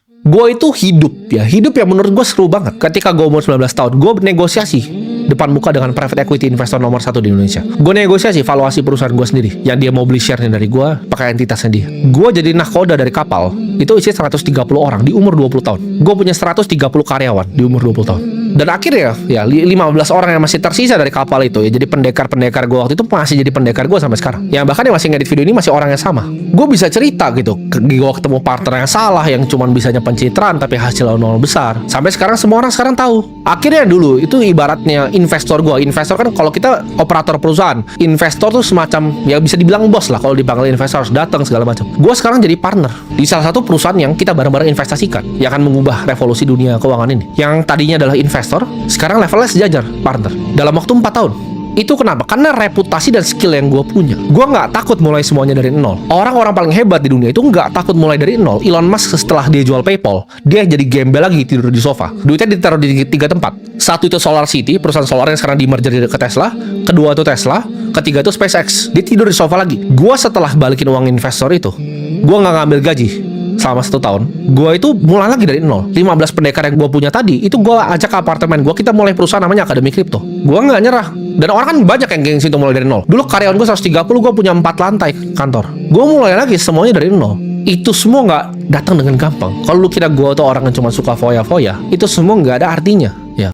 Gue itu hidup yang menurut gue seru banget. Ketika gue umur 19 tahun, gue negosiasi depan muka dengan private equity investor nomor 1 di Indonesia. Gue negosiasi valuasi perusahaan gue sendiri, yang dia mau beli share-nya dari gue pakai entitasnya dia. Gue jadi nahkoda dari kapal, itu isi 130 orang di umur 20 tahun. Gue punya 130 karyawan di umur 20 tahun. Dan akhirnya ya 15 orang yang masih tersisa dari kapal itu ya jadi pendekar-pendekar gue waktu itu masih jadi pendekar gue sampai sekarang. Yang bahkan yang masih ngedit video ini masih orang yang sama. Gue bisa cerita gitu, gue ketemu partner yang salah yang cuma bisanya pencitraan tapi hasilnya nol besar. Sampai sekarang semua orang sekarang tahu. Akhirnya dulu itu ibaratnya investor gue. Investor kan kalau kita operator perusahaan, investor tuh semacam ya bisa dibilang bos lah, kalau dipanggil investor harus datang segala macam. Gue sekarang jadi partner di salah satu perusahaan yang kita bareng-bareng investasikan, yang akan mengubah revolusi dunia keuangan ini. Yang tadinya adalah investor, sekarang levelnya sejajar partner dalam waktu 4 tahun. Itu kenapa? Karena reputasi dan skill yang gue punya. Gue nggak takut mulai semuanya dari nol. Orang-orang paling hebat di dunia itu nggak takut mulai dari nol. Elon Musk setelah dia jual PayPal, dia jadi gembel lagi tidur di sofa. Duitnya ditaruh di 3 tempat. Satu itu Solar City, perusahaan solar yang sekarang di merger ke Tesla. Kedua itu Tesla. Ketiga itu SpaceX. Dia tidur di sofa lagi. Gue setelah balikin uang investor itu, gue nggak ngambil gaji selama 1 tahun. Gue itu mulai lagi dari nol. 15 pendekar yang gue punya tadi, itu gue ajak ke apartemen gue. Kita mulai perusahaan namanya Akademi Kripto. Gue nggak nyerah. Dan orang kan banyak yang gengsi untuk mulai dari nol. Dulu karyawan gue 130, gue punya 4 lantai kantor. Gue mulai lagi semuanya dari nol. Itu semua nggak datang dengan gampang. Kalau lu kira gue tuh orang yang cuma suka foya-foya, itu semua nggak ada artinya.